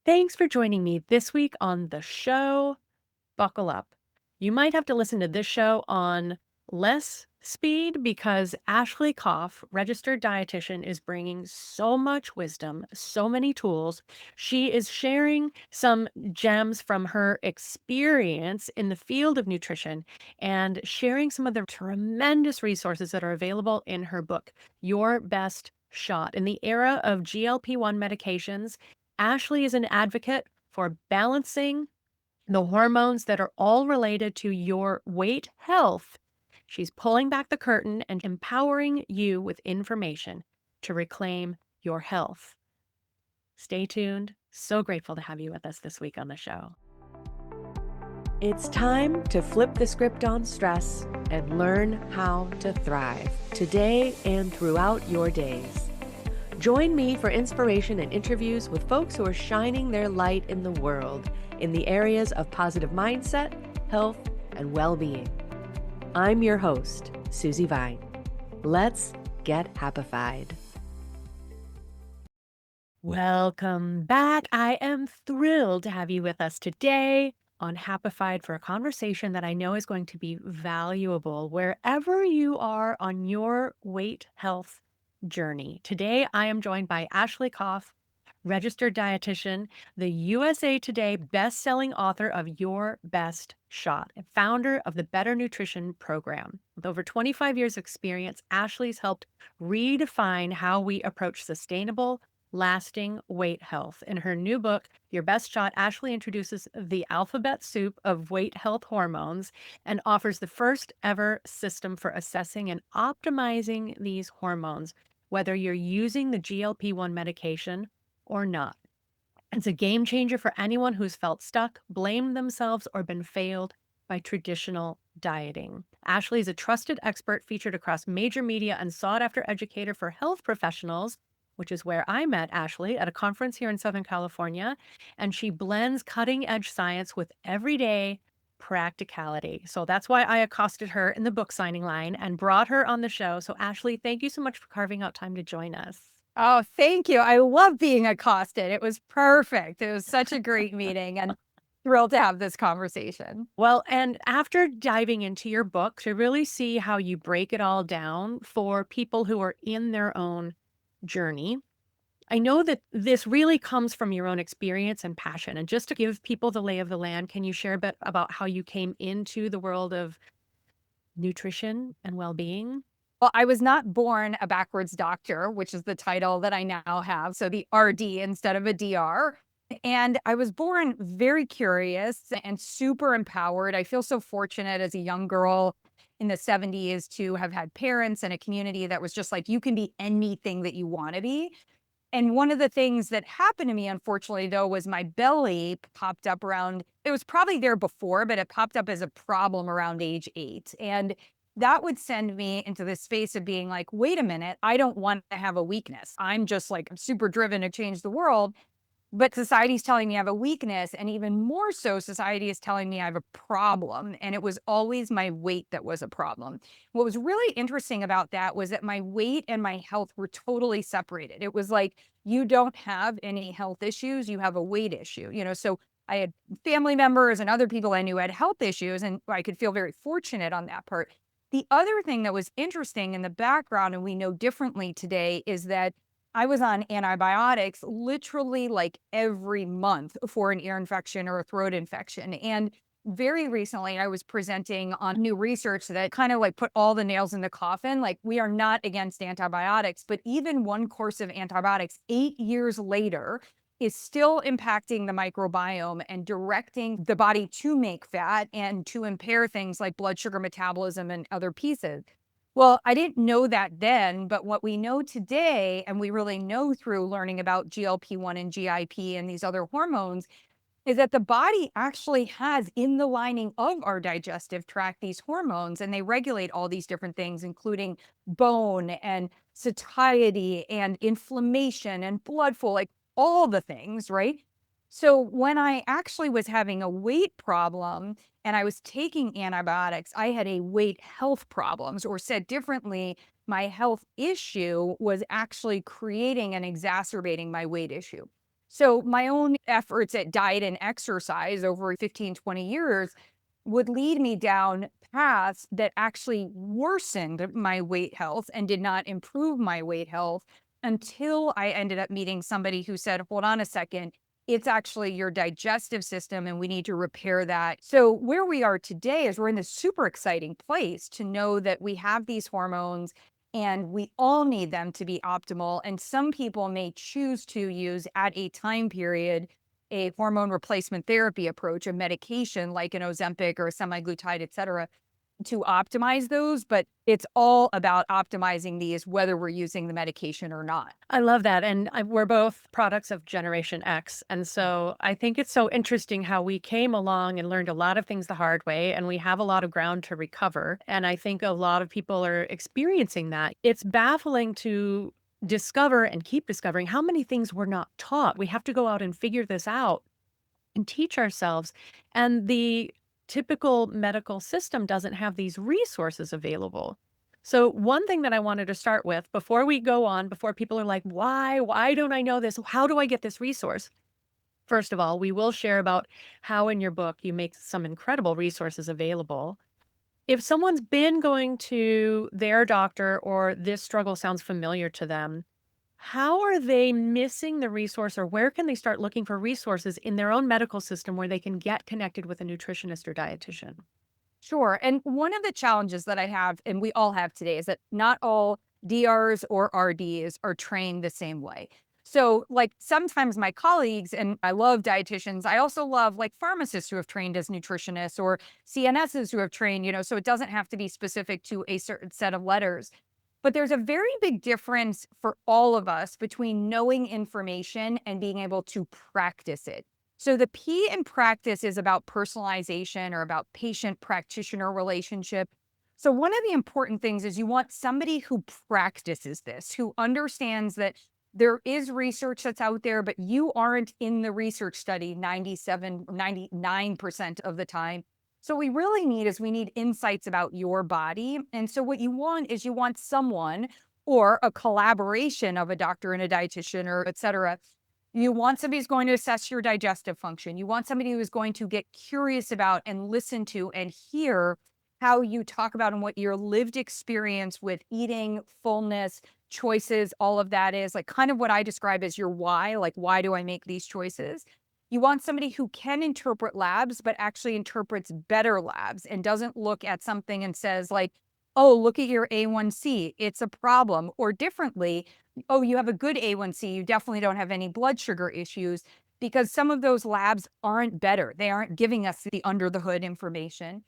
Thanks for joining me this week on the show. Buckle up. You might have to listen to this show on less speed because Ashley Koff, registered dietitian, is bringing so much wisdom, so many tools. She is sharing some gems from her experience in the field of nutrition and sharing some of the tremendous resources that are available in her book, Your Best Shot. In the era of GLP-1 medications, Ashley is an advocate for balancing the hormones that are all related to your weight health. She's pulling back the curtain and empowering you with information to reclaim your health. Stay tuned. So grateful to have you with us this week on the show. It's time to flip the script on stress and learn how to thrive today and throughout your days. Join me for inspiration and interviews with folks who are shining their light in the world in the areas of positive mindset, health, and well-being. I'm your host, Susi Vine. Let's get happified. Welcome back. I am thrilled to have you with us today on Happified for a conversation that I know is going to be valuable wherever you are on your weight health journey. Today, I am joined by Ashley Koff, registered dietitian, the USA Today best-selling author of Your Best Shot, and founder of the Better Nutrition Program. With over 25 years experience, Ashley's helped redefine how we approach sustainable, lasting weight health. In her new book, Your Best Shot, Ashley introduces the alphabet soup of weight health hormones and offers the first ever system for assessing and optimizing these hormones, whether you're using the GLP-1 medication or not. It's a game changer for anyone who's felt stuck, blamed themselves, or been failed by traditional dieting. Ashley is a trusted expert featured across major media and sought after educator for health professionals, which is where I met Ashley at a conference here in Southern California. And she blends cutting edge science with everyday practicality. So that's why I accosted her in the book signing line and brought her on the show. So, Ashley, thank you so much for carving out time to join us. Oh, thank you. I love being accosted. It was perfect. It was such a great meeting and thrilled to have this conversation. Well, and after diving into your book to really see how you break it all down for people who are in their own journey, I know that this really comes from your own experience and passion. And just to give people the lay of the land, can you share a bit about how you came into the world of nutrition and well-being? Well, I was not born a backwards doctor, which is the title that I now have. So the RD instead of a DR. And I was born very curious and super empowered. I feel so fortunate as a young girl in the 70s to have had parents and a community that was just like, you can be anything that you want to be. And one of the things that happened to me, unfortunately, though, was my belly popped up around, it was probably there before, but it popped up as a problem around age 8. And that would send me into this space of being like, wait a minute, I don't want to have a weakness. I'm just like, I'm super driven to change the world. But society's telling me I have a weakness, and even more so, society is telling me I have a problem, and it was always my weight that was a problem. What was really interesting about that was that my weight and my health were totally separated. It was like, you don't have any health issues, you have a weight issue, so I had family members and other people I knew had health issues, and I could feel very fortunate on that part. The other thing that was interesting in the background, and we know differently today, is that I was on antibiotics literally like every month for an ear infection or a throat infection. And very recently, I was presenting on new research that kind of like put all the nails in the coffin. Like, we are not against antibiotics, but even one course of antibiotics 8 years later is still impacting the microbiome and directing the body to make fat and to impair things like blood sugar metabolism and other pieces. Well, I didn't know that then, but what we know today, and we really know through learning about GLP-1 and GIP and these other hormones, is that the body actually has in the lining of our digestive tract these hormones, and they regulate all these different things, including bone and satiety and inflammation and blood flow, like all the things, right? So when I actually was having a weight problem and I was taking antibiotics, I had a weight health problems, or said differently, my health issue was actually creating and exacerbating my weight issue. So my own efforts at diet and exercise over 15, 20 years would lead me down paths that actually worsened my weight health and did not improve my weight health until I ended up meeting somebody who said, hold on a second, it's actually your digestive system and we need to repair that. So, where we are today is we're in this super exciting place to know that we have these hormones and we all need them to be optimal. And some people may choose to use at a time period a hormone replacement therapy approach, a medication like an Ozempic or a semaglutide, et cetera, to optimize those. But it's all about optimizing these, whether we're using the medication or not. I love that, and we're both products of Generation X, and so I think it's so interesting how we came along and learned a lot of things the hard way, and we have a lot of ground to recover, and I think a lot of people are experiencing that. It's baffling to discover and keep discovering how many things we're not taught. We have to go out and figure this out and teach ourselves, and the typical medical system doesn't have these resources available. So one thing that I wanted to start with before we go on, before people are like, why don't I know this? How do I get this resource? First of all, we will share about how in your book you make some incredible resources available. If someone's been going to their doctor or this struggle sounds familiar to them, how are they missing the resource, or where can they start looking for resources in their own medical system where they can get connected with a nutritionist or dietitian? Sure. And one of the challenges that I have, and we all have today, is that not all DRs or RDs are trained the same way. So, like sometimes my colleagues, and I love dietitians, I also love like pharmacists who have trained as nutritionists or CNSs who have trained, so it doesn't have to be specific to a certain set of letters. But there's a very big difference for all of us between knowing information and being able to practice it. So the P in practice is about personalization or about patient practitioner relationship. So one of the important things is you want somebody who practices this, who understands that there is research that's out there, but you aren't in the research study 97, 99% of the time. So what we really need is we need insights about your body. And so what you want is you want someone or a collaboration of a doctor and a dietitian or et cetera. You want somebody who's going to assess your digestive function. You want somebody who is going to get curious about and listen to and hear how you talk about and what your lived experience with eating, fullness, choices, all of that is like kind of what I describe as your why, like why do I make these choices? You want somebody who can interpret labs, but actually interprets better labs and doesn't look at something and says like, oh, look at your A1C, it's a problem. Or differently, oh, you have a good A1C, you definitely don't have any blood sugar issues, because some of those labs aren't better. They aren't giving us the under the hood information.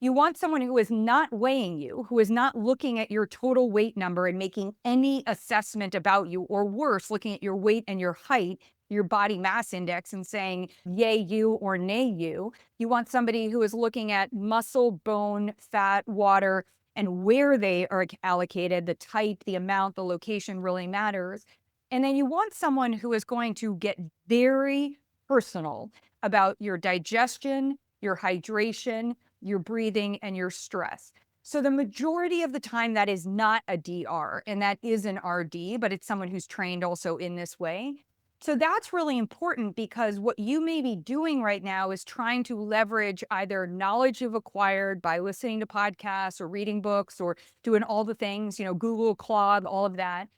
You want someone who is not weighing you, who is not looking at your total weight number and making any assessment about you, or worse, looking at your weight and your height, your body mass index, and saying, yay, you or nay, you. You want somebody who is looking at muscle, bone, fat, water, and where they are allocated, the type, the amount, the location really matters. And then you want someone who is going to get very personal about your digestion, your hydration, your breathing, and your stress. So the majority of the time that is not a DR and that is an RD, but it's someone who's trained also in this way. So that's really important because what you may be doing right now is trying to leverage either knowledge you've acquired by listening to podcasts or reading books or doing all the things, Google, Claude, all of that.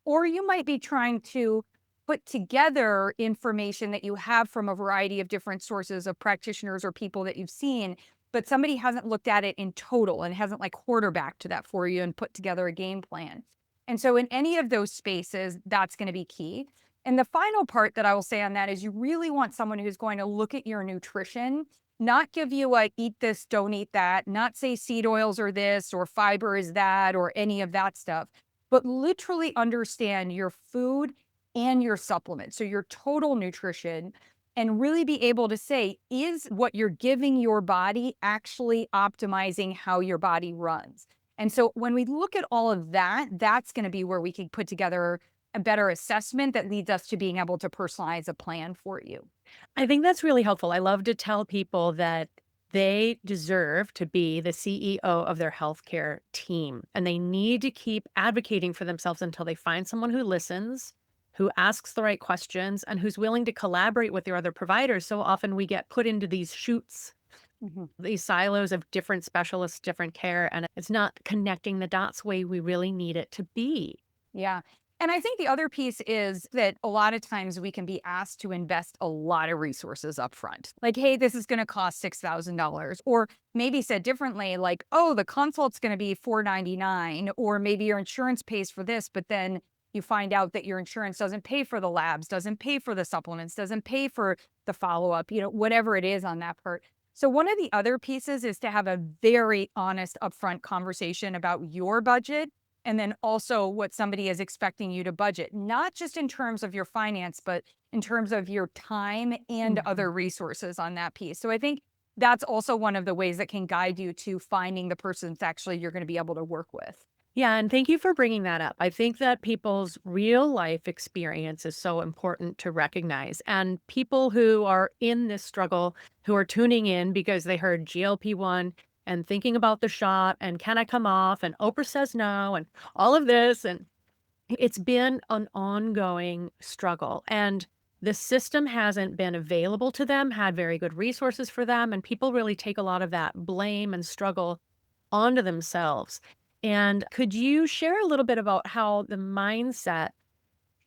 Or you might be trying to put together information that you have from a variety of different sources of practitioners or people that you've seen, but somebody hasn't looked at it in total and hasn't like quarterbacked that for you and put together a game plan. And so in any of those spaces, that's going to be key. And the final part that I will say on that is you really want someone who's going to look at your nutrition, not give you a eat this, don't eat that, not say seed oils are this or fiber is that or any of that stuff, but literally understand your food and your supplements. So your total nutrition, and really be able to say, is what you're giving your body actually optimizing how your body runs? And so when we look at all of that, that's going to be where we can put together a better assessment that leads us to being able to personalize a plan for you. I think that's really helpful. I love to tell people that they deserve to be the CEO of their healthcare team, and they need to keep advocating for themselves until they find someone who listens, who asks the right questions, and who's willing to collaborate with your other providers. So often we get put into these chutes, Mhm. these silos of different specialists, different care, and it's not connecting the dots way we really need it to be. Yeah. And I think the other piece is that a lot of times we can be asked to invest a lot of resources up front. Like, hey, this is going to cost $6,000. Or maybe said differently, like, oh, the consult's going to be $499. Or maybe your insurance pays for this, but then you find out that your insurance doesn't pay for the labs, doesn't pay for the supplements, doesn't pay for the follow up, whatever it is on that part. So, one of the other pieces is to have a very honest upfront conversation about your budget and then also what somebody is expecting you to budget, not just in terms of your finance, but in terms of your time and Mhm. other resources on that piece. So I think that's also one of the ways that can guide you to finding the person that's actually you're going to be able to work with. Yeah, and thank you for bringing that up. I think that people's real life experience is so important to recognize. And people who are in this struggle, who are tuning in because they heard GLP-1 and thinking about the shot and can I come off and Oprah says no and all of this. And it's been an ongoing struggle. And the system hasn't been available to them, had very good resources for them. And people really take a lot of that blame and struggle onto themselves. And could you share a little bit about how the mindset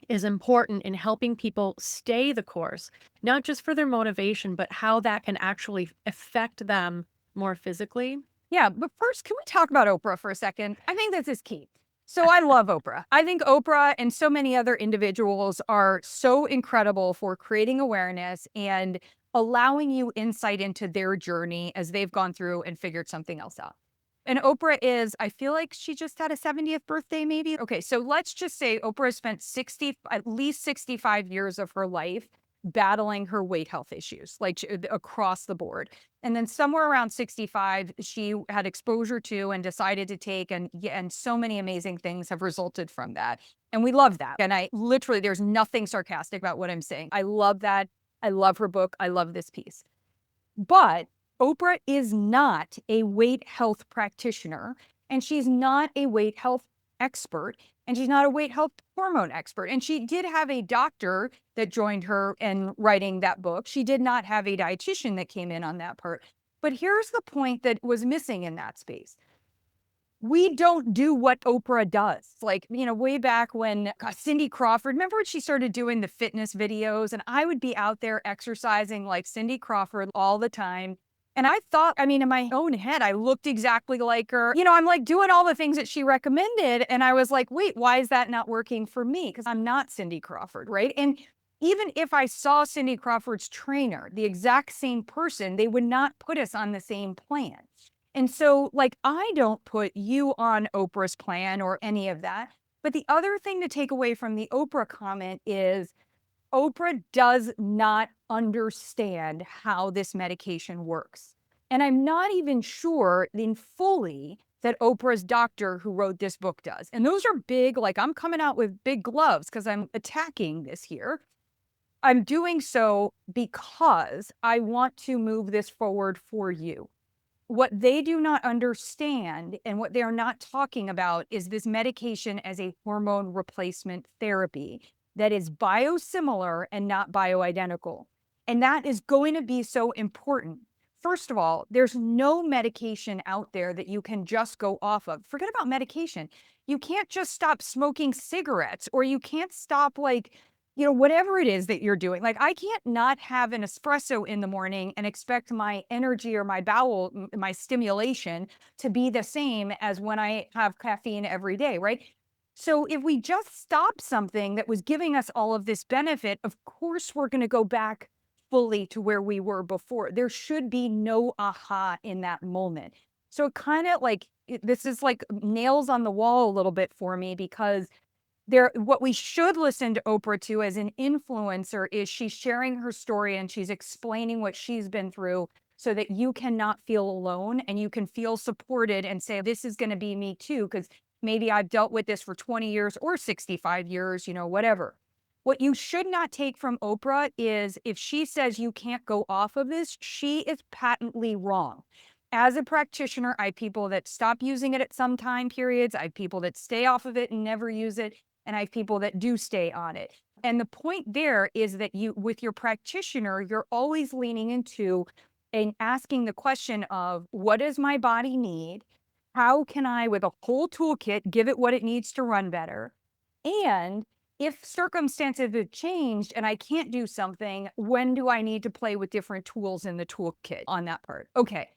is important in helping people stay the course, not just for their motivation, but how that can actually affect them more physically? Yeah, but first, can we talk about Oprah for a second? I think this is key. So I love Oprah. I think Oprah and so many other individuals are so incredible for creating awareness and allowing you insight into their journey as they've gone through and figured something else out. And Oprah is, I feel like she just had a 70th birthday, maybe. Okay, so let's just say Oprah spent at least 65 years of her life battling her weight health issues, like across the board. And then somewhere around 65, she had exposure to and decided to take, and yeah, and so many amazing things have resulted from that. And we love that. And I literally, there's nothing sarcastic about what I'm saying. I love that. I love her book. I love this piece. But Oprah is not a weight health practitioner, and she's not a weight health expert, and she's not a weight health hormone expert. And she did have a doctor that joined her in writing that book. She did not have a dietitian that came in on that part. But here's the point that was missing in that space. We don't do what Oprah does. Like, way back when Cindy Crawford, remember when she started doing the fitness videos? And I would be out there exercising like Cindy Crawford all the time. And I thought, in my own head, I looked exactly like her. I'm like doing all the things that she recommended. And I was like, wait, why is that not working for me? Because I'm not Cindy Crawford, right? And even if I saw Cindy Crawford's trainer, the exact same person, they would not put us on the same plan. And so, like, I don't put you on Oprah's plan or any of that. But the other thing to take away from the Oprah comment is Oprah does not understand how this medication works. And I'm not even sure in fully that Oprah's doctor who wrote this book does. And those are big, like, I'm coming out with big gloves because I'm attacking this here. I'm doing so because I want to move this forward for you. What they do not understand and what they are not talking about is this medication as a hormone replacement therapy that is biosimilar and not bioidentical. And that is going to be so important. First of all, there's no medication out there that you can just go off of. Forget about medication. You can't just stop smoking cigarettes, or you can't stop, like, whatever it is that you're doing. Like, I can't not have an espresso in the morning and expect my energy or my bowel, my stimulation to be the same as when I have caffeine every day, right? So if we just stop something that was giving us all of this benefit, of course, we're going to go back fully to where we were before. There should be no aha in that moment. So it kind of like, this is like nails on the wall a little bit for me, because what we should listen to Oprah to as an influencer is she's sharing her story and she's explaining what she's been through so that you cannot feel alone and you can feel supported and say, this is going to be me too, because maybe I've dealt with this for 20 years or 65 years, whatever. What you should not take from Oprah is if she says you can't go off of this, she is patently wrong. As a practitioner, I have people that stop using it at some time periods. I have people that stay off of it and never use it. And I have people that do stay on it. And the point there is that you, with your practitioner, you're always leaning into and asking the question of, what does my body need? How can I, with a whole toolkit, give it what it needs to run better? And if circumstances have changed and I can't do something, when do I need to play with different tools in the toolkit on that part? Okay.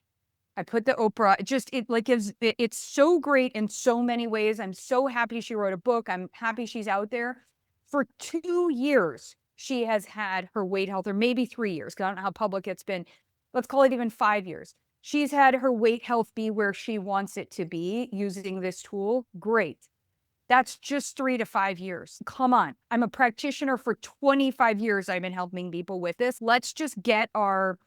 I put the Oprah, it like gives, it's so great in so many ways. I'm so happy she wrote a book. I'm happy she's out there. For 2 years, she has had her weight health, or maybe 3 years, 'cause I don't know how public it's been. Let's call it even 5 years. She's had her weight health be where she wants it to be using this tool. Great. That's just 3 to 5 years. Come on. I'm a practitioner for 25 years. I've been helping people with this. Let's decide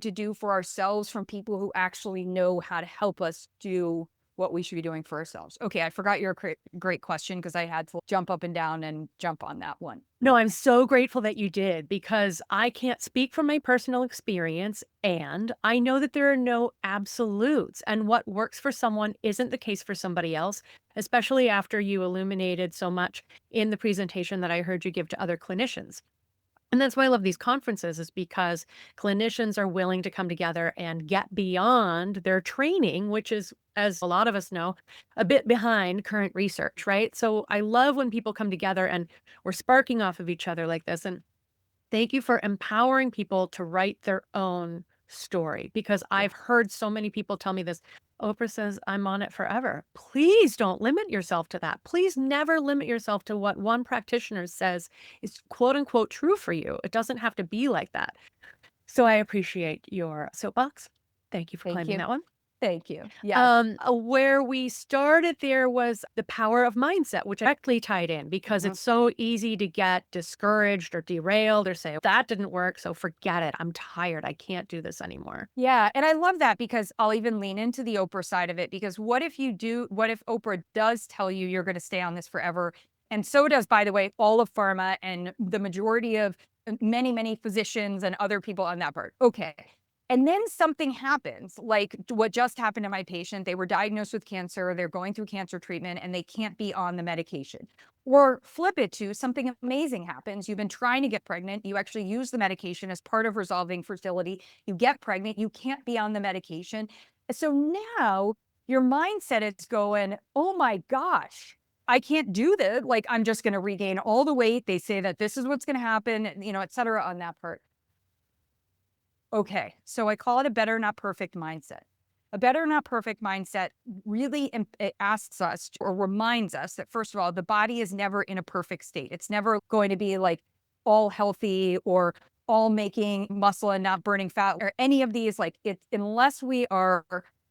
to do for ourselves from people who actually know how to help us do what we should be doing for ourselves. Okay, I forgot your great question because I had to jump up and down and jump on that one. No, I'm so grateful that you did because I can't speak from my personal experience, and I know that there are no absolutes, and what works for someone isn't the case for somebody else, especially after you illuminated so much in the presentation that I heard you give to other clinicians. And that's why I love these conferences, is because clinicians are willing to come together and get beyond their training, which is, as a lot of us know, a bit behind current research, right? So I love when people come together and we're sparking off of each other like this. And thank you for empowering people to write their own story, because Yeah. I've heard so many people tell me this. Oprah says, I'm on it forever. Please don't limit yourself to that. Please never limit yourself to what one practitioner says is quote unquote true for you. It doesn't have to be like that. So I appreciate your soapbox. Thank you for Thank claiming you. that one. Thank you. Yes. Where we started there was the power of mindset, which directly tied in because Mhm. it's so easy to get discouraged or derailed or say, that didn't work, so forget it. I'm tired. I can't do this anymore. Yeah, and I love that because I'll even lean into the Oprah side of it, because what if Oprah does tell you you're gonna stay on this forever? And so does, by the way, all of pharma and the majority of many, many physicians and other people on that part. Okay. And then something happens, like what just happened to my patient. They were diagnosed with cancer, they're going through cancer treatment, and they can't be on the medication. Or flip it to something amazing happens. You've been trying to get pregnant, you actually use the medication as part of resolving fertility, you get pregnant, you can't be on the medication. So now your mindset is going, oh my gosh, I can't do this. Like, I'm just going to regain all the weight. They say that this is what's going to happen, et cetera, on that part. Okay. So I call it a better, not perfect mindset. A better, not perfect mindset really it asks us or reminds us that, first of all, the body is never in a perfect state. It's never going to be like all healthy or all making muscle and not burning fat or any of these. Like, it, unless we are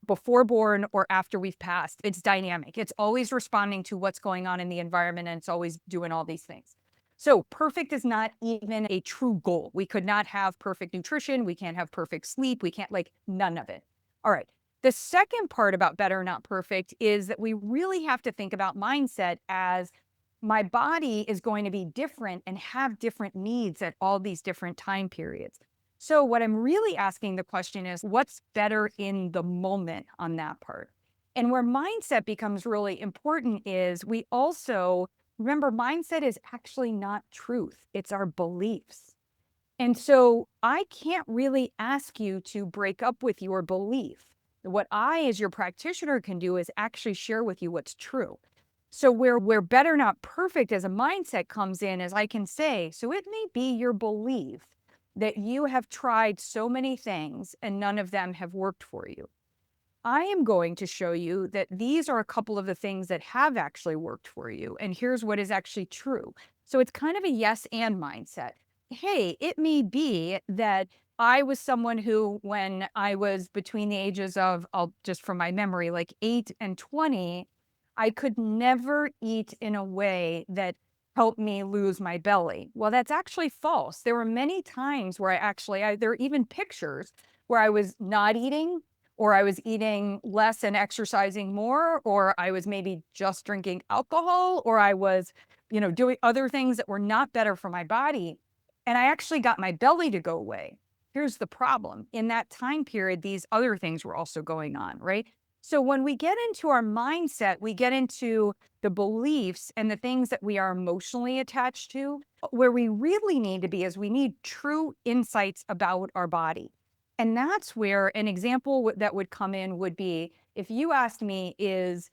before born or after we've passed, it's dynamic. It's always responding to what's going on in the environment, and it's always doing all these things. So perfect is not even a true goal. We could not have perfect nutrition. We can't have perfect sleep. We can't, like, none of it. All right. The second part about better, not perfect, is that we really have to think about mindset as, my body is going to be different and have different needs at all these different time periods. So what I'm really asking the question is, what's better in the moment on that part? And where mindset becomes really important is, we also remember, mindset is actually not truth. It's our beliefs. And so I can't really ask you to break up with your belief. What I, as your practitioner, can do is actually share with you what's true. So where better, not perfect as a mindset comes in is, I can say, so it may be your belief that you have tried so many things and none of them have worked for you. I am going to show you that these are a couple of the things that have actually worked for you. And here's what is actually true. So it's kind of a yes and mindset. Hey, it may be that I was someone who, when I was between the ages of, I'll just from my memory, like 8 and 20, I could never eat in a way that helped me lose my belly. Well, that's actually false. There were many times where there are even pictures where I was not eating, or I was eating less and exercising more, or I was maybe just drinking alcohol, or I was, doing other things that were not better for my body. And I actually got my belly to go away. Here's the problem. In that time period, these other things were also going on, right? So when we get into our mindset, we get into the beliefs and the things that we are emotionally attached to. Where we really need to be is we need true insights about our body. And that's where an example that would come in would be if you asked me, is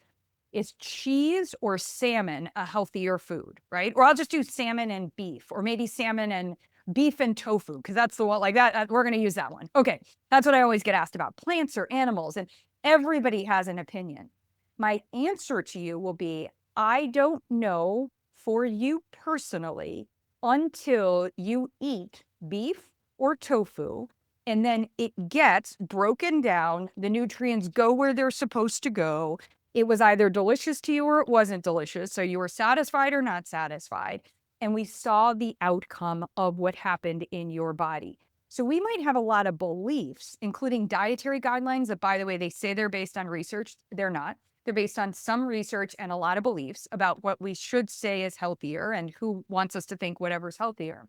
cheese or salmon a healthier food, right? Or I'll just do salmon and beef, or maybe salmon and beef and tofu, because that's the one like that. We're going to use that one. Okay. That's what I always get asked about, plants or animals. And everybody has an opinion. My answer to you will be I don't know for you personally until you eat beef or tofu. And then it gets broken down. The nutrients go where they're supposed to go. It was either delicious to you or it wasn't delicious. So you were satisfied or not satisfied. And we saw the outcome of what happened in your body. So we might have a lot of beliefs, including dietary guidelines that, by the way, they say they're based on research. They're not. They're based on some research and a lot of beliefs about what we should say is healthier and who wants us to think whatever's healthier.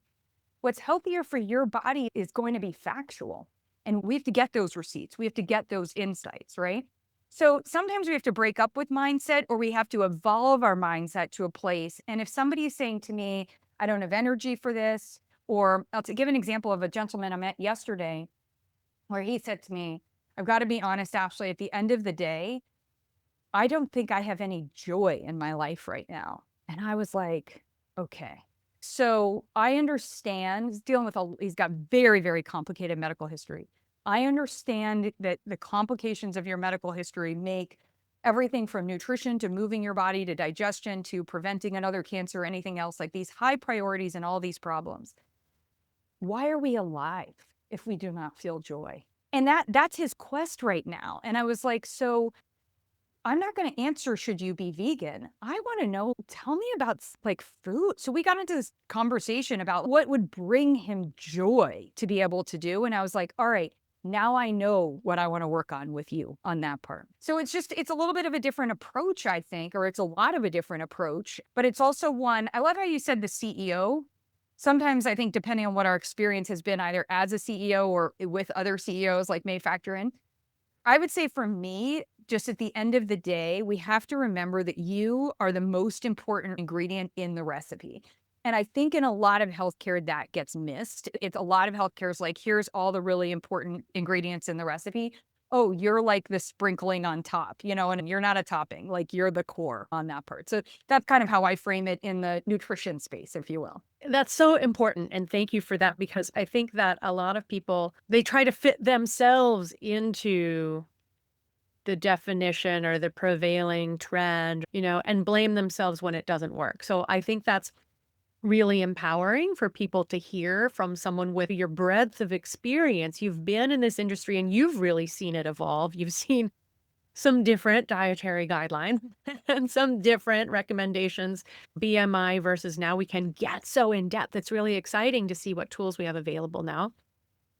What's healthier for your body is going to be factual. And we have to get those receipts. We have to get those insights, right? So sometimes we have to break up with mindset, or we have to evolve our mindset to a place. And if somebody is saying to me, I don't have energy for this, or I'll give an example of a gentleman I met yesterday where he said to me, I've got to be honest, Ashley, at the end of the day, I don't think I have any joy in my life right now. And I was like, okay. So I understand he's dealing with he's got very, very complicated medical history. I understand that the complications of your medical history make everything from nutrition to moving your body to digestion to preventing another cancer or anything else, like these high priorities and all these problems. Why are we alive if we do not feel joy? And that's his quest right now. And I was like, so I'm not going to answer, should you be vegan? I want to know, tell me about like food. So we got into this conversation about what would bring him joy to be able to do. And I was like, all right, now I know what I want to work on with you on that part. So it's a little bit of a different approach, I think, or it's a lot of a different approach, but it's also one, I love how you said the CEO. Sometimes I think depending on what our experience has been, either as a CEO or with other CEOs, like may factor in. I would say for me, just at the end of the day, we have to remember that you are the most important ingredient in the recipe. And I think in a lot of healthcare that gets missed. It's a lot of healthcare is like, here's all the really important ingredients in the recipe. Oh, you're like the sprinkling on top, and you're not a topping, like you're the core on that part. So that's kind of how I frame it in the nutrition space, if you will. That's so important, and thank you for that, because I think that a lot of people, they try to fit themselves into the definition or the prevailing trend, and blame themselves when it doesn't work. So I think that's really empowering for people to hear from someone with your breadth of experience. You've been in this industry and you've really seen it evolve. You've seen some different dietary guidelines and some different recommendations, BMI versus now. We can get so in depth. It's really exciting to see what tools we have available now.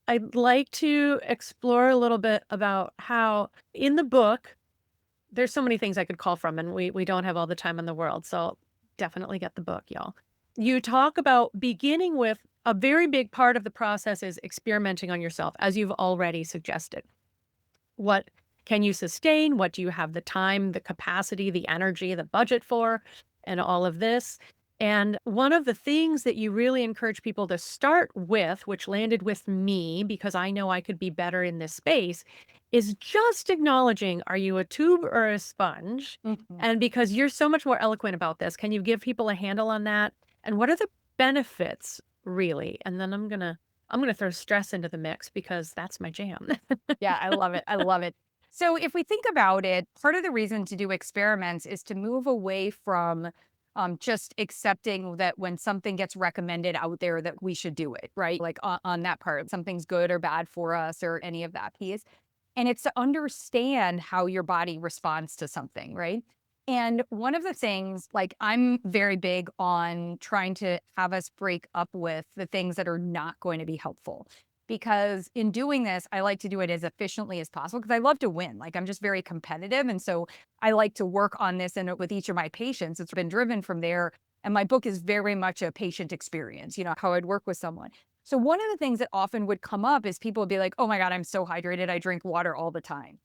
I'd like to explore a little bit about how in the book, there's so many things I could call from, and we don't have all the time in the world. So definitely get the book, y'all. You talk about beginning with a very big part of the process is experimenting on yourself, as you've already suggested. What can you sustain? What do you have the time, the capacity, the energy, the budget for, and all of this? And one of the things that you really encourage people to start with, which landed with me because I know I could be better in this space, is just acknowledging, are you a tube or a sponge? Mhm. And because you're so much more eloquent about this, can you give people a handle on that? And what are the benefits really? And then I'm gonna throw stress into the mix because that's my jam. Yeah, I love it. I love it. So if we think about it, part of the reason to do experiments is to move away from just accepting that when something gets recommended out there that we should do it, right? Like on that part, something's good or bad for us or any of that piece. And it's to understand how your body responds to something, right? And one of the things, like I'm very big on trying to have us break up with the things that are not going to be helpful. Because in doing this, I like to do it as efficiently as possible because I love to win. Like I'm just very competitive. And so I like to work on this and with each of my patients. It's been driven from there. And my book is very much a patient experience, how I'd work with someone. So one of the things that often would come up is people would be like, oh my God, I'm so hydrated. I drink water all the time.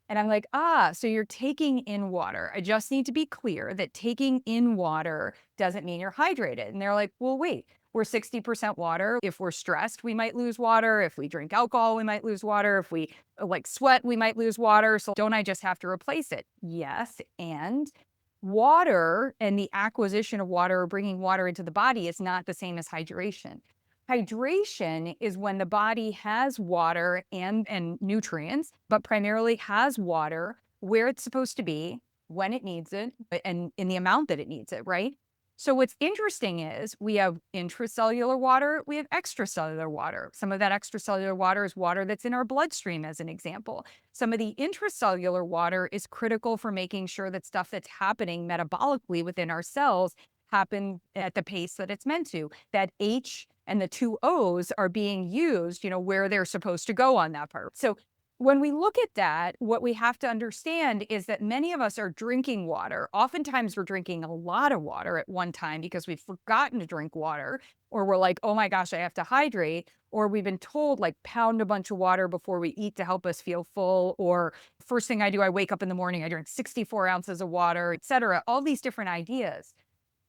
And I'm like, ah, so you're taking in water. I just need to be clear that taking in water doesn't mean you're hydrated. And they're like, well, wait, we're 60% water. If we're stressed, we might lose water. If we drink alcohol, we might lose water. If we like sweat, we might lose water. So don't I just have to replace it? Yes. And water and the acquisition of water or bringing water into the body is not the same as hydration. Hydration is when the body has water and nutrients, but primarily has water where it's supposed to be, when it needs it, and in the amount that it needs it, right? So what's interesting is we have intracellular water, we have extracellular water. Some of that extracellular water is water that's in our bloodstream, as an example. Some of the intracellular water is critical for making sure that stuff that's happening metabolically within our cells happen at the pace that it's meant to. That H and the two O's are being used, where they're supposed to go on that part. So when we look at that, what we have to understand is that many of us are drinking water. Oftentimes, we're drinking a lot of water at one time because we've forgotten to drink water, or we're like, oh my gosh, I have to hydrate. Or we've been told, like, pound a bunch of water before we eat to help us feel full. Or first thing I do, I wake up in the morning, I drink 64 ounces of water, et cetera. All these different ideas.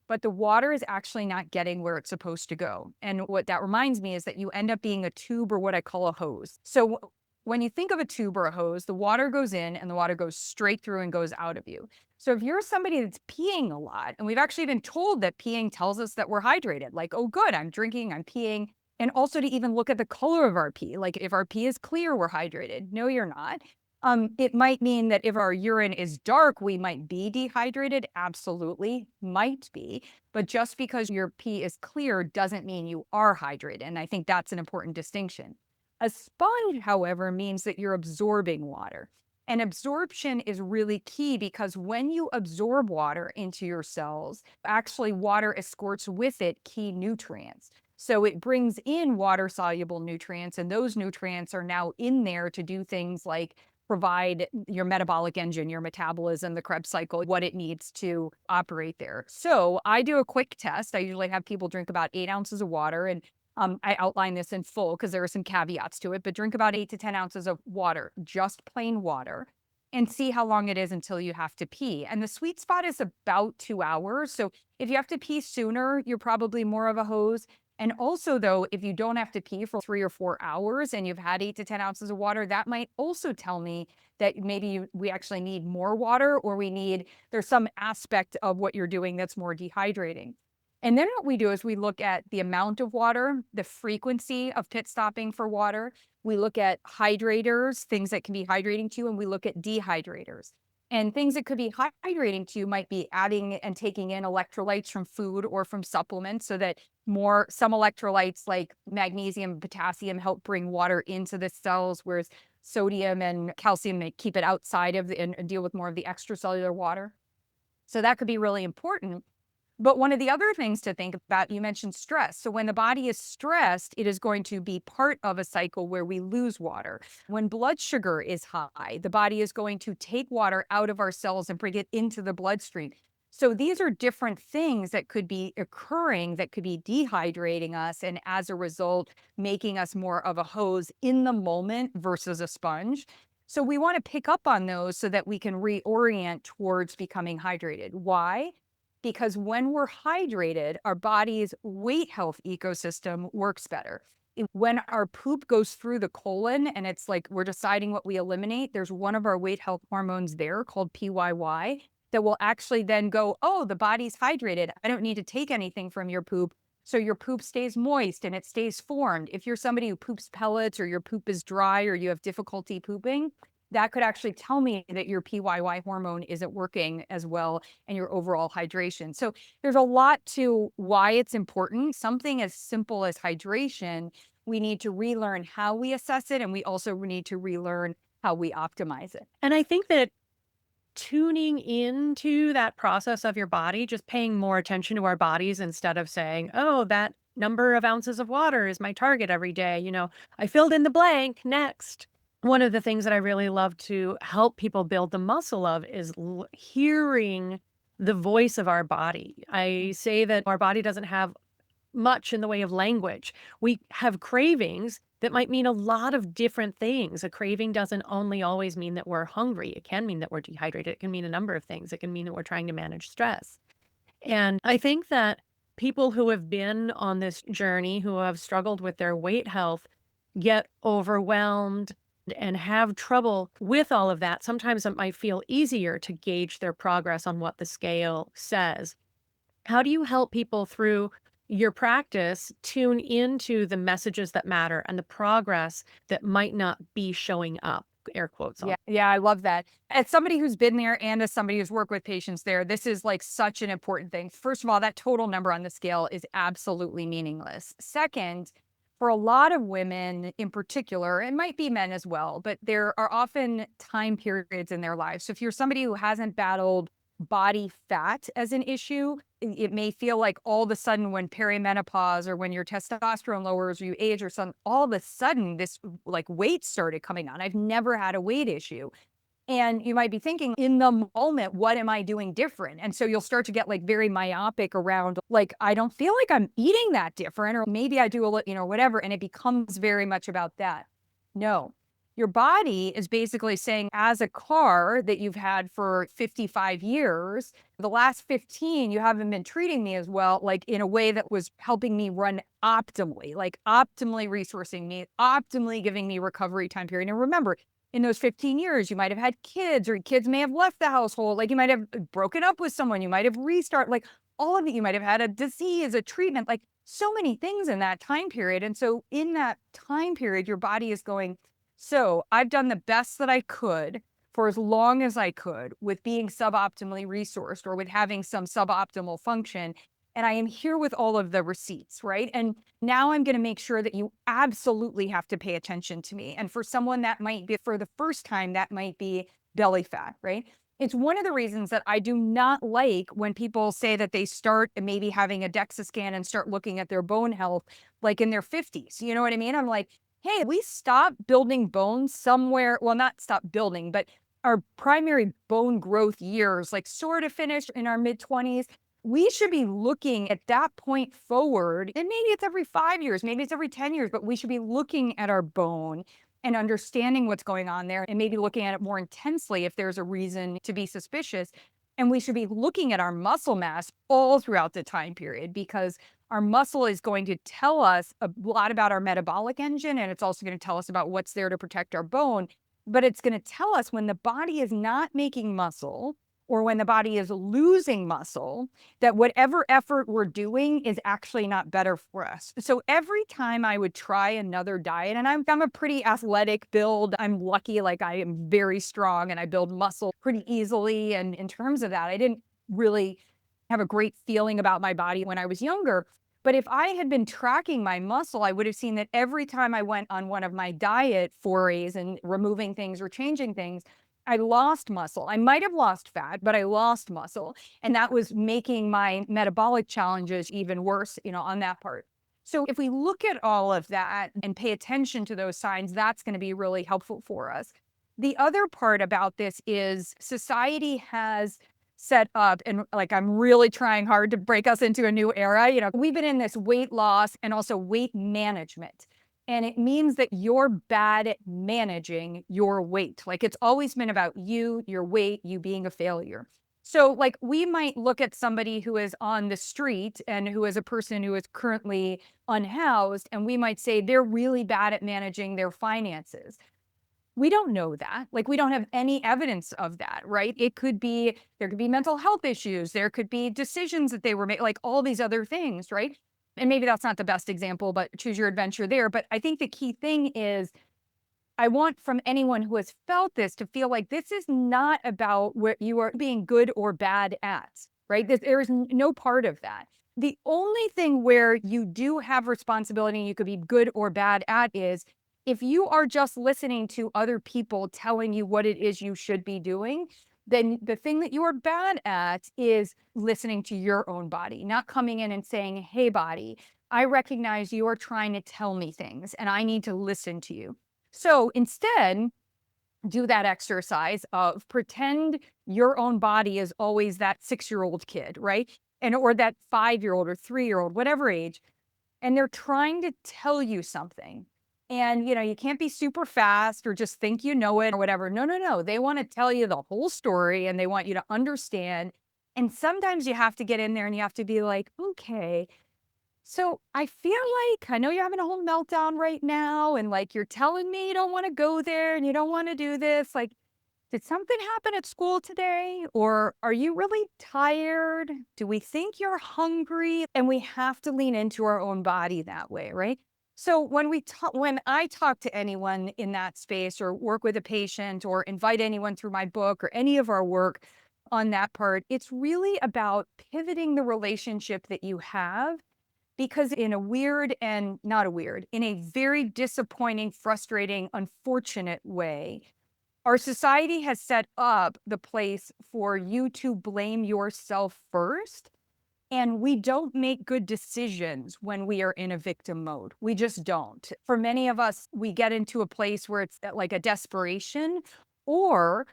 But the water is actually not getting where it's supposed to go. And what that reminds me is that you end up being a tube or what I call a hose. So when you think of a tube or a hose, the water goes in and the water goes straight through and goes out of you. So if you're somebody that's peeing a lot, and we've actually been told that peeing tells us that we're hydrated, like, oh, good, I'm drinking, I'm peeing. And also to even look at the color of our pee. Like if our pee is clear, we're hydrated. No, you're not. It might mean that if our urine is dark, we might be dehydrated. Absolutely, might be. But just because your pee is clear doesn't mean you are hydrated. And I think that's an important distinction. A sponge, however, means that you're absorbing water. And absorption is really key because when you absorb water into your cells, actually water escorts with it key nutrients. So it brings in water soluble nutrients, and those nutrients are now in there to do things like provide your metabolic engine, your metabolism, the Krebs cycle, what it needs to operate there. So I do a quick test. I usually have people drink about 8 ounces of water, and I outline this in full because there are some caveats to it, but drink about 8 to 10 ounces of water, just plain water, and see how long it is until you have to pee. And the sweet spot is about 2 hours. So if you have to pee sooner, you're probably more of a hose. And also, though, if you don't have to pee for 3 or 4 hours and you've had 8 to 10 ounces of water, that might also tell me that maybe we actually need more water, or there's some aspect of what you're doing that's more dehydrating. And then what we do is we look at the amount of water, the frequency of pit stopping for water. We look at hydrators, things that can be hydrating to you, and we look at dehydrators. And things that could be hydrating to you might be adding and taking in electrolytes from food or from supplements, so that some electrolytes like magnesium and potassium help bring water into the cells, whereas sodium and calcium may keep it outside of and deal with more of the extracellular water. So that could be really important. But one of the other things to think about, you mentioned stress. So when the body is stressed, it is going to be part of a cycle where we lose water. When blood sugar is high, the body is going to take water out of our cells and bring it into the bloodstream. So these are different things that could be occurring that could be dehydrating us, and as a result, making us more of a hose in the moment versus a sponge. So we want to pick up on those so that we can reorient towards becoming hydrated. Why? Because when we're hydrated, our body's weight health ecosystem works better. When our poop goes through the colon and it's like we're deciding what we eliminate, there's one of our weight health hormones there called PYY that will actually then go, oh, the body's hydrated. I don't need to take anything from your poop. So your poop stays moist and it stays formed. If you're somebody who poops pellets, or your poop is dry, or you have difficulty pooping, that could actually tell me that your PYY hormone isn't working as well and your overall hydration. So there's a lot to why it's important. Something as simple as hydration, we need to relearn how we assess it, and we also need to relearn how we optimize it. And I think that tuning into that process of your body, just paying more attention to our bodies instead of saying, oh, that number of ounces of water is my target every day. I filled in the blank, next. One of the things that I really love to help people build the muscle of is hearing the voice of our body. I say that our body doesn't have much in the way of language. We have cravings that might mean a lot of different things. A craving doesn't only always mean that we're hungry. It can mean that we're dehydrated. It can mean a number of things. It can mean that we're trying to manage stress. And I think that people who have been on this journey, who have struggled with their weight health, get overwhelmed and have trouble with all of that. Sometimes it might feel easier to gauge their progress on what the scale says. How do you help people through your practice tune into the messages that matter and the progress that might not be showing up? Air quotes on. Yeah, yeah, I love that. As somebody who's been there and as somebody who's worked with patients there, this is like such an important thing. First of all, that total number on the scale is absolutely meaningless. Second, for a lot of women in particular, it might be men as well, but there are often time periods in their lives. So if you're somebody who hasn't battled body fat as an issue, it may feel like all of a sudden when perimenopause or when your testosterone lowers or you age or something, all of a sudden this like weight started coming on. I've never had a weight issue. And you might be thinking in the moment, what am I doing different? And so you'll start to get like very myopic around, like, I don't feel like I'm eating that different, or maybe I do a little, whatever. And it becomes very much about that. No, your body is basically saying, as a car that you've had for 55 years, the last 15, you haven't been treating me as well, like in a way that was helping me run optimally, like optimally resourcing me, optimally giving me recovery time period. And remember, in those 15 years, you might have had kids, or kids may have left the household. Like you might have broken up with someone, you might have restarted, like all of it. You might have had a disease, a treatment, like so many things in that time period. And so in that time period, your body is going, so I've done the best that I could for as long as I could with being suboptimally resourced or with having some suboptimal function. And I am here with all of the receipts, right? And now I'm going to make sure that you absolutely have to pay attention to me. And for someone that might be for the first time, that might be belly fat, right? It's one of the reasons that I do not like when people say that they start maybe having a DEXA scan and start looking at their bone health like in their 50s. You know what I mean? I'm like, hey, we stopped building bones somewhere. Well, not stop building, but our primary bone growth years, like sort of finished in our mid 20s. We should be looking at that point forward. And maybe it's every 5 years, maybe it's every 10 years, but we should be looking at our bone and understanding what's going on there and maybe looking at it more intensely if there's a reason to be suspicious. And we should be looking at our muscle mass all throughout the time period, because our muscle is going to tell us a lot about our metabolic engine. And it's also going to tell us about what's there to protect our bone. But it's going to tell us when the body is not making muscle or when the body is losing muscle, that whatever effort we're doing is actually not better for us. So every time I would try another diet, and I'm a pretty athletic build, I'm lucky, like I am very strong and I build muscle pretty easily. And in terms of that, I didn't really have a great feeling about my body when I was younger. But if I had been tracking my muscle, I would have seen that every time I went on one of my diet forays and removing things or changing things, I lost muscle. I might have lost fat, but I lost muscle. And that was making my metabolic challenges even worse, on that part. So if we look at all of that and pay attention to those signs, that's going to be really helpful for us. The other part about this is society has set up, and like I'm really trying hard to break us into a new era. We've been in this weight loss and also weight management. And it means that you're bad at managing your weight. Like it's always been about you, your weight, you being a failure. So like we might look at somebody who is on the street and who is a person who is currently unhoused, and we might say they're really bad at managing their finances. We don't know that. Like we don't have any evidence of that, right? There could be mental health issues. There could be decisions that they were making, like all these other things, right? And maybe that's not the best example, but choose your adventure there. But I think the key thing is I want from anyone who has felt this to feel like this is not about what you are being good or bad at, right? There is no part of that. The only thing where you do have responsibility and you could be good or bad at is if you are just listening to other people telling you what it is you should be doing, then the thing that you are bad at is listening to your own body, not coming in and saying, hey, body, I recognize you are trying to tell me things and I need to listen to you. So instead, do that exercise of pretend your own body is always that 6-year-old kid, right? Or that 5-year-old or 3-year-old, whatever age, and they're trying to tell you something. And, you can't be super fast or just think you know it or whatever. No, no, no. They want to tell you the whole story and they want you to understand. And sometimes you have to get in there and you have to be like, okay, so I feel like I know you're having a whole meltdown right now. And like you're telling me you don't want to go there and you don't want to do this. Like, did something happen at school today? Or are you really tired? Do we think you're hungry? And we have to lean into our own body that way, right? So when I talk to anyone in that space or work with a patient or invite anyone through my book or any of our work on that part, it's really about pivoting the relationship that you have because in a weird and not a weird, in a very disappointing, frustrating, unfortunate way, our society has set up the place for you to blame yourself first. And we don't make good decisions when we are in a victim mode. We just don't. For many of us, we get into a place where it's like a desperation. Or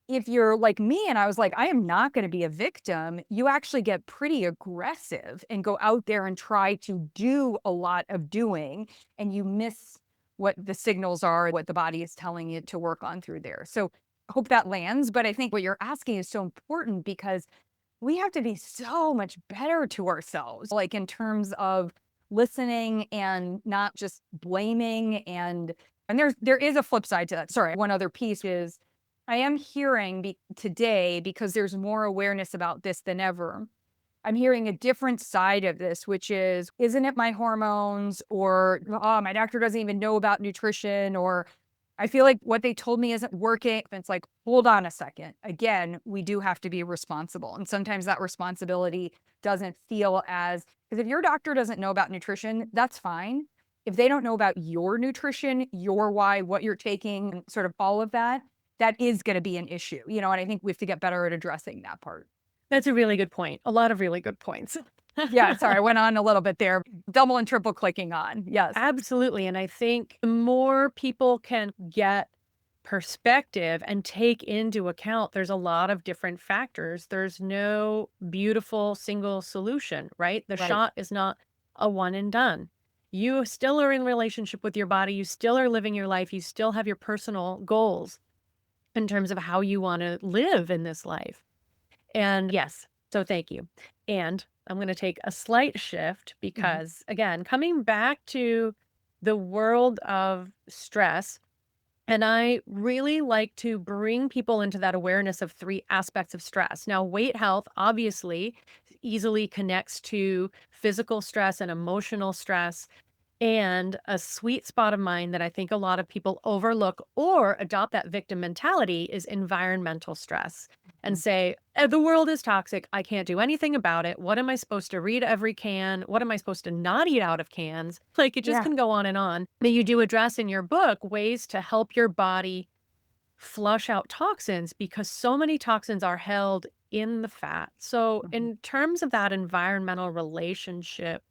if you're like me and I was like, I am not going to be a victim, you actually get pretty aggressive and go out there and try to do a lot of doing, and you miss what the signals are, what the body is telling you to work on through there. So I hope that lands. But I think what you're asking is so important because we have to be so much better to ourselves, like in terms of listening and not just blaming. And there is a flip side to that. Sorry, one other piece is I am hearing today, because there's more awareness about this than ever. I'm hearing a different side of this, which is, isn't it my hormones? Or, oh, my doctor doesn't even know about nutrition. Or I feel like what they told me isn't working. And it's like, hold on a second. Again, we do have to be responsible. And sometimes that responsibility doesn't feel as, because if your doctor doesn't know about nutrition, that's fine. If they don't know about your nutrition, your why, what you're taking, and sort of all of that, that is going to be an issue, and I think we have to get better at addressing that part. That's a really good point. A lot of really good points. Yeah, sorry, I went on a little bit there. Double and triple clicking on. Yes. Absolutely. And I think the more people can get perspective and take into account, there's a lot of different factors. There's no beautiful single solution, right? The Right. shot is not a one and done. You still are in relationship with your body. You still are living your life. You still have your personal goals in terms of how you want to live in this life. And yes, so thank you. And I'm going to take a slight shift Mhm. because, again, coming back to the world of stress, and I really like to bring people into that awareness of three aspects of stress. Now, weight health obviously easily connects to physical stress and emotional stress. And a sweet spot of mine that I think a lot of people overlook or adopt that victim mentality is environmental stress and Mhm. say, The world is toxic. I can't do anything about it. What am I supposed to read every can? What am I supposed to not eat out of cans?" Like it just Yeah. can go on and on. But you do address in your book ways to help your body flush out toxins because so many toxins are held in the fat. So, Mhm. in terms of that environmental relationship,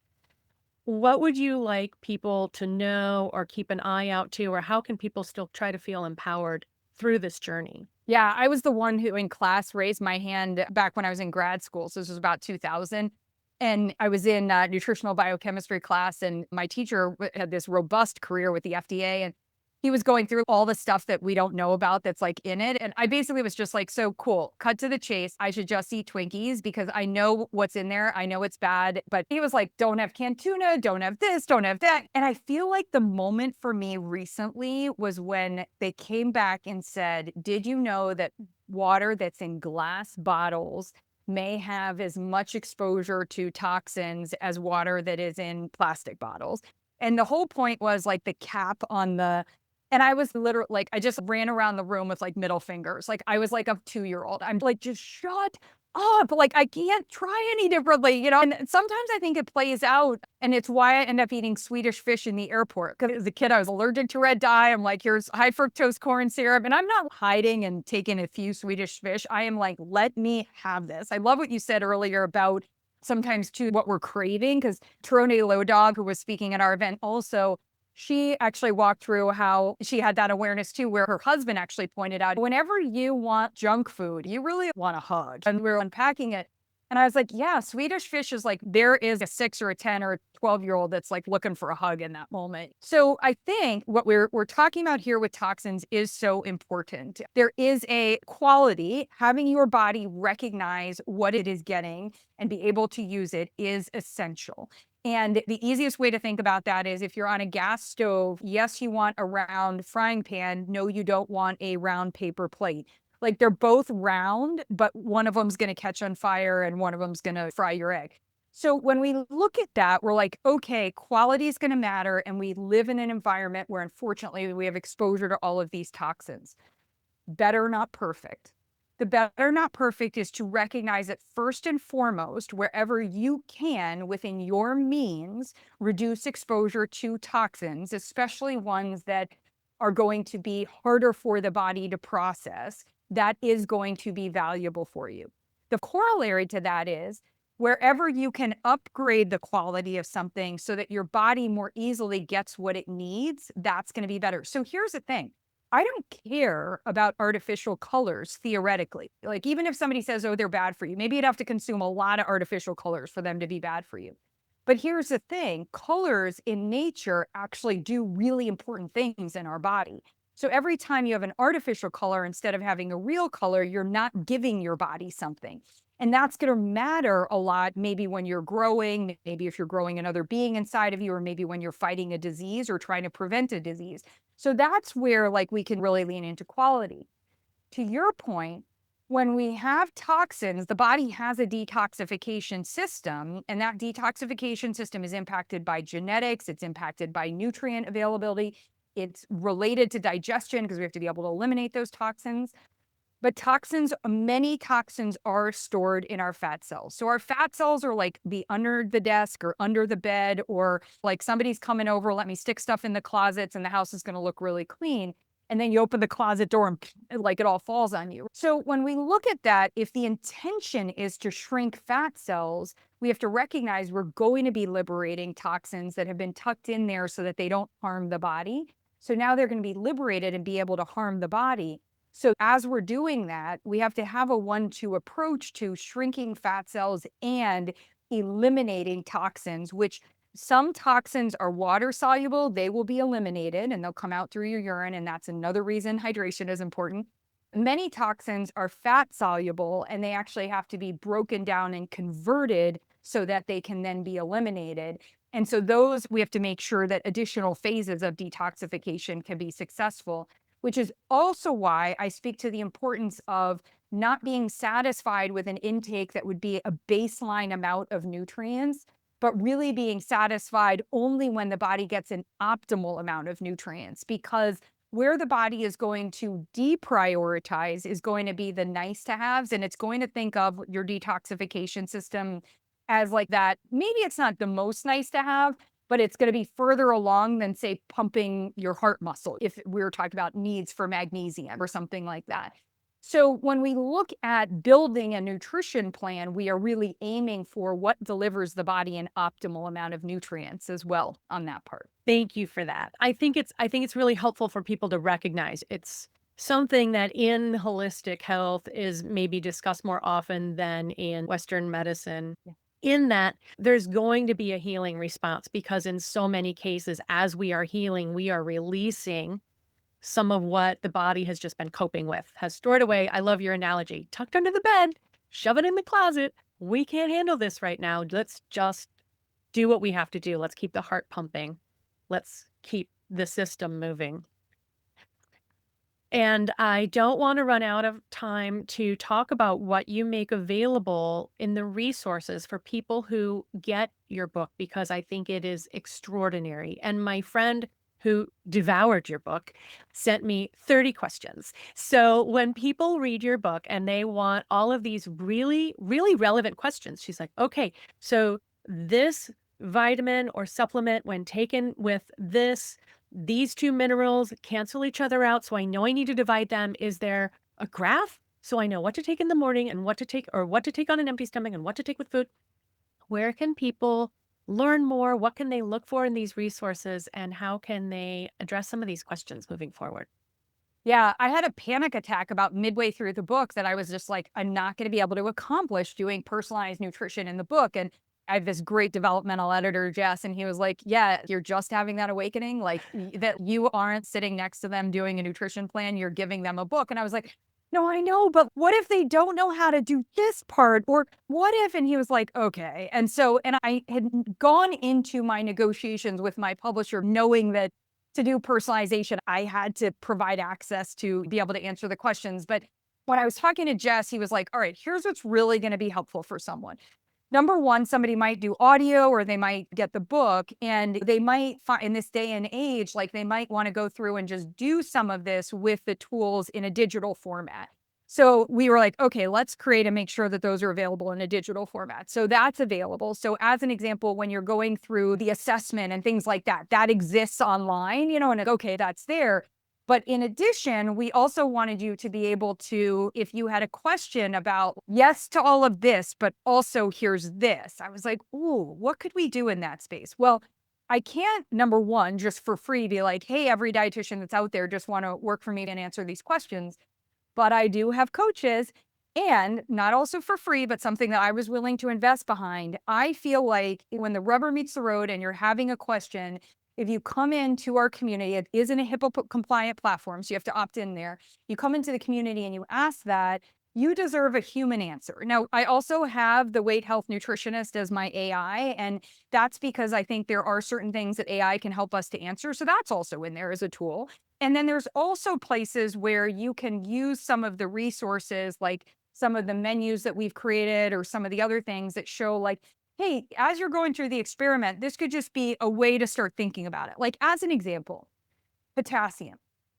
what would you like people to know or keep an eye out to, or how can people still try to feel empowered through this journey? Yeah, I was the one who in class raised my hand back when I was in grad school. So this was about 2000. And I was in nutritional biochemistry class, and my teacher had this robust career with the FDA. And he was going through all the stuff that we don't know about that's like in it. And I basically was just like, so cool, cut to the chase. I should just eat Twinkies because I know what's in there. I know it's bad. But he was like, don't have canned tuna, don't have this, don't have that. And I feel like the moment for me recently was when they came back and said, did you know that water that's in glass bottles may have as much exposure to toxins as water that is in plastic bottles? And the whole point was like the cap on the, and I was literally like, I just ran around the room with like middle fingers. Like I was like a 2-year-old. I'm like, just shut up. Like I can't try any differently. And sometimes I think it plays out. And it's why I end up eating Swedish fish in the airport. Because as a kid, I was allergic to red dye. I'm like, here's high fructose corn syrup. And I'm not hiding and taking a few Swedish fish. I am like, let me have this. I love what you said earlier about sometimes too what we're craving. Because Tarone Low Dog, who was speaking at our event, also she actually walked through how she had that awareness too, where her husband actually pointed out, whenever you want junk food, you really want a hug. And we were unpacking it. And I was like, yeah, Swedish fish is like, there is a 6 or a 10 or a 12-year-old that's like looking for a hug in that moment. So I think what we're talking about here with toxins is so important. There is a quality, having your body recognize what it is getting and be able to use it is essential. And the easiest way to think about that is if you're on a gas stove, yes, you want a round frying pan. No, you don't want a round paper plate. Like, they're both round, but one of them's gonna catch on fire and one of them's gonna fry your egg. So when we look at that, we're like, okay, quality is gonna matter, and we live in an environment where unfortunately we have exposure to all of these toxins. Better, not perfect. The better, not perfect is to recognize that first and foremost, wherever you can within your means, reduce exposure to toxins, especially ones that are going to be harder for the body to process. That is going to be valuable for you. The corollary to that is wherever you can upgrade the quality of something so that your body more easily gets what it needs, that's going to be better. So here's the thing. I don't care about artificial colors theoretically. Like, even if somebody says, oh, they're bad for you, maybe you'd have to consume a lot of artificial colors for them to be bad for you. But here's the thing, colors in nature actually do really important things in our body. So every time you have an artificial color instead of having a real color, you're not giving your body something. And that's going to matter a lot, maybe when you're growing, maybe if you're growing another being inside of you, or maybe when you're fighting a disease or trying to prevent a disease. So that's where like we can really lean into quality. To your point, when we have toxins, the body has a detoxification system, and that detoxification system is impacted by genetics, it's impacted by nutrient availability, it's related to digestion because we have to be able to eliminate those toxins. But toxins, many toxins are stored in our fat cells. So our fat cells are like the under the desk or under the bed, or like somebody's coming over, let me stick stuff in the closets and the house is going to look really clean. And then you open the closet door and like it all falls on you. So when we look at that, if the intention is to shrink fat cells, we have to recognize we're going to be liberating toxins that have been tucked in there so that they don't harm the body. So now they're going to be liberated and be able to harm the body. So as we're doing that, we have to have a 1-2 approach to shrinking fat cells and eliminating toxins, which some toxins are water soluble. They will be eliminated and they'll come out through your urine. And that's another reason hydration is important. Many toxins are fat soluble and they actually have to be broken down and converted so that they can then be eliminated. And so those, we have to make sure that additional phases of detoxification can be successful, which is also why I speak to the importance of not being satisfied with an intake that would be a baseline amount of nutrients, but really being satisfied only when the body gets an optimal amount of nutrients. Because where the body is going to deprioritize is going to be the nice to haves, and it's going to think of your detoxification system as like that. Maybe it's not the most nice to have, but it's going to be further along than, say, pumping your heart muscle, if we were talking about needs for magnesium or something like that. So when we look at building a nutrition plan, we are really aiming for what delivers the body an optimal amount of nutrients as well on that part. Thank you for that. I think it's really helpful for people to recognize it's something that in holistic health is maybe discussed more often than in Western medicine. Yeah. In that there's going to be a healing response because in so many cases, as we are healing, we are releasing some of what the body has just been coping with, has stored away. I love your analogy. Tucked under the bed, shove it in the closet. We can't handle this right now. Let's just do what we have to do. Let's keep the heart pumping. Let's keep the system moving. And I don't want to run out of time to talk about what you make available in the resources for people who get your book, because I think it is extraordinary. And my friend who devoured your book sent me 30 questions. So when people read your book and they want all of these really, really relevant questions, she's like, okay, so this vitamin or supplement, when taken with these two minerals cancel each other out, so I know I need to divide them. Is there a graph so I know what to take in the morning and what to take, or what to take on an empty stomach and what to take with food? Where can people learn more? What can they look for in these resources, and how can they address some of these questions moving forward? Yeah, I had a panic attack about midway through the book that I was just like, I'm not going to be able to accomplish doing personalized nutrition in the book. And I have this great developmental editor, Jess, and he was like, yeah, you're just having that awakening, like that you aren't sitting next to them doing a nutrition plan, you're giving them a book. And I was like, no, I know, but what if they don't know how to do this part? Or what if? And he was like, okay. And so, and I had gone into my negotiations with my publisher knowing that to do personalization, I had to provide access to be able to answer the questions. But when I was talking to Jess, he was like, all right, here's what's really going to be helpful for someone. Number one, somebody might do audio or they might get the book and they might find in this day and age, like they might want to go through and just do some of this with the tools in a digital format. So we were like, okay, let's create and make sure that those are available in a digital format. So that's available. So as an example, when you're going through the assessment and things like that, that exists online, and okay, that's there. But in addition, we also wanted you to be able to, if you had a question about yes to all of this, but also here's this, I was like, ooh, what could we do in that space? Well, I can't, number one, just for free be like, hey, every dietitian that's out there just want to work for me and answer these questions. But I do have coaches and not also for free, but something that I was willing to invest behind. I feel like when the rubber meets the road and you're having a question, if you come into our community, it isn't a HIPAA compliant platform, so you have to opt in there. You come into the community and you ask that, you deserve a human answer. Now, I also have the weight health nutritionist as my AI, and that's because I think there are certain things that AI can help us to answer. So that's also in there as a tool. And then there's also places where you can use some of the resources, like some of the menus that we've created or some of the other things that show like, hey, as you're going through the experiment, this could just be a way to start thinking about it. Like as an example, potassium.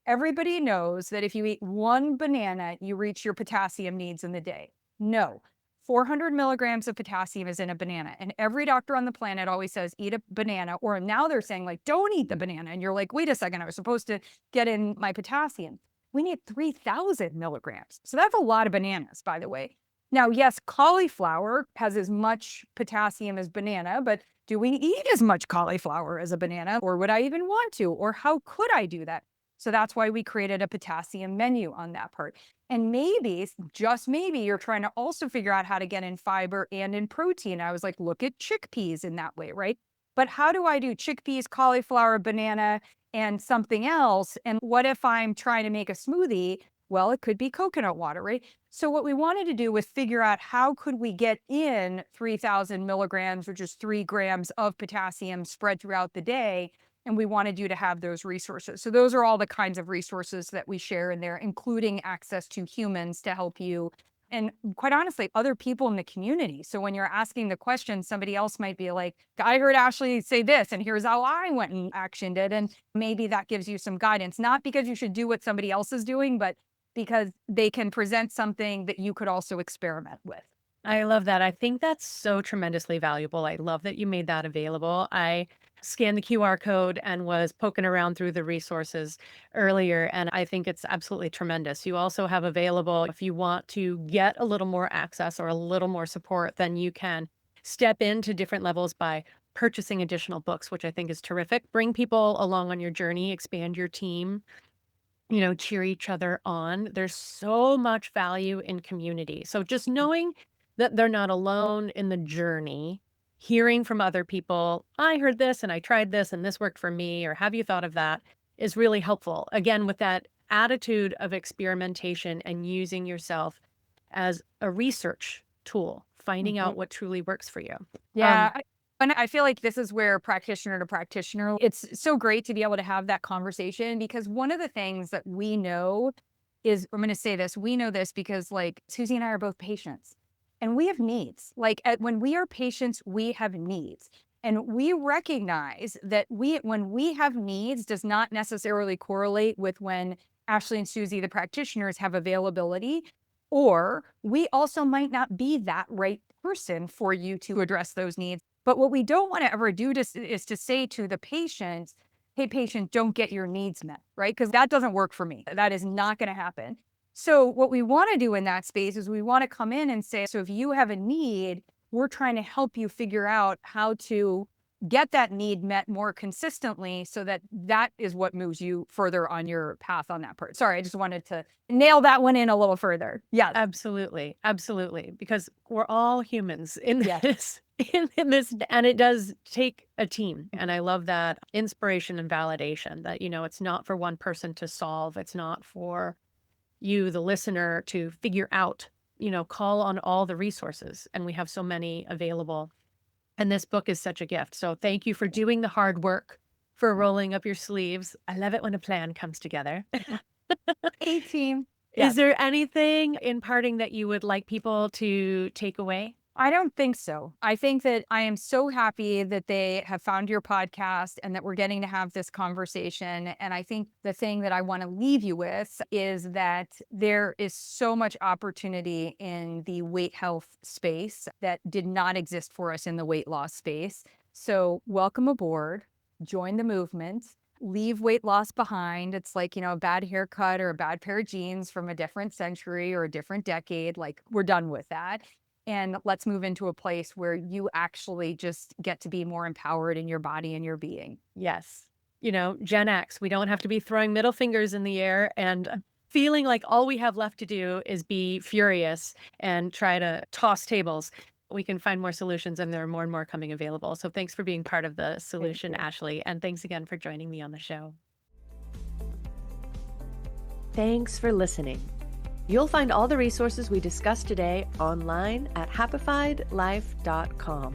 Everybody knows that if you eat one banana, you reach your potassium needs in the day. No, 400 milligrams of potassium is in a banana. And every doctor on the planet always says, eat a banana. Or now they're saying, like, don't eat the banana. And you're like, wait a second, I was supposed to get in my potassium. We need 3,000 milligrams. So that's a lot of bananas, by the way. Now, yes, cauliflower has as much potassium as banana, but do we eat as much cauliflower as a banana? Or would I even want to? Or how could I do that? So that's why we created a potassium menu on that part. And maybe, just maybe, you're trying to also figure out how to get in fiber and in protein. I was like, look at chickpeas in that way, right? But how do I do chickpeas, cauliflower, banana, and something else? And what if I'm trying to make a smoothie? Well, it could be coconut water, right? So what we wanted to do was figure out how could we get in 3,000 milligrams, which is 3 grams of potassium spread throughout the day. And we wanted you to have those resources. So those are all the kinds of resources that we share in there, including access to humans to help you. And quite honestly, other people in the community. So when you're asking the question, somebody else might be like, I heard Ashley say this, and here's how I went and actioned it. And maybe that gives you some guidance, not because you should do what somebody else is doing, but because they can present something that you could also experiment with. I love that. I think that's so tremendously valuable. I love that you made that available. I scanned the QR code and was poking around through the resources earlier, and I think it's absolutely tremendous. You also have available, if you want to get a little more access or a little more support, then you can step into different levels by purchasing additional books, which I think is terrific. Bring people along on your journey, expand your team, cheer each other on. There's so much value in community. So just knowing that they're not alone in the journey, hearing from other people, I heard this and I tried this and this worked for me, or have you thought of that, is really helpful. Again, with that attitude of experimentation and using yourself as a research tool, finding Mhm. out what truly works for you. Yeah. And I feel like this is where practitioner to practitioner, it's so great to be able to have that conversation because one of the things that we know is, I'm going to say this, we know this because like Susie and I are both patients and we have needs. Like when we are patients, we have needs. And we recognize that when we have needs does not necessarily correlate with when Ashley and Susie, the practitioners, have availability. Or we also might not be that right person for you to address those needs. But what we don't want to ever do is to say to the patient, hey, patient, don't get your needs met, right? Because that doesn't work for me. That is not going to happen. So what we want to do in that space is we want to come in and say, so if you have a need, we're trying to help you figure out how to get that need met more consistently so that that is what moves you further on your path on that part. Sorry, I just wanted to nail that one in a little further. Yes. Absolutely. Absolutely. Because we're all humans in Yes. this, in this, and it does take a team. And I love that inspiration and validation that, it's not for one person to solve. It's not for you, the listener, to figure out, call on all the resources. And we have so many available. And this book is such a gift. So thank you for doing the hard work, for rolling up your sleeves. I love it when a plan comes together. A team. Is there anything in parting that you would like people to take away? I don't think so. I think that I am so happy that they have found your podcast and that we're getting to have this conversation. And I think the thing that I want to leave you with is that there is so much opportunity in the weight health space that did not exist for us in the weight loss space. So welcome aboard, join the movement. Leave weight loss behind. It's like, a bad haircut or a bad pair of jeans from a different century or a different decade. Like, we're done with that. And let's move into a place where you actually just get to be more empowered in your body and your being. Yes. Gen X, we don't have to be throwing middle fingers in the air and feeling like all we have left to do is be furious and try to toss tables. We can find more solutions, and there are more and more coming available. So thanks for being part of the solution, Ashley. And thanks again for joining me on the show. Thanks for listening. You'll find all the resources we discussed today online at happifiedlife.com,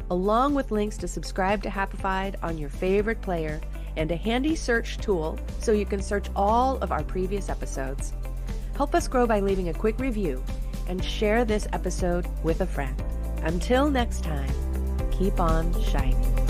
along with links to subscribe to Happified on your favorite player and a handy search tool so you can search all of our previous episodes. Help us grow by leaving a quick review and share this episode with a friend. Until next time, keep on shining.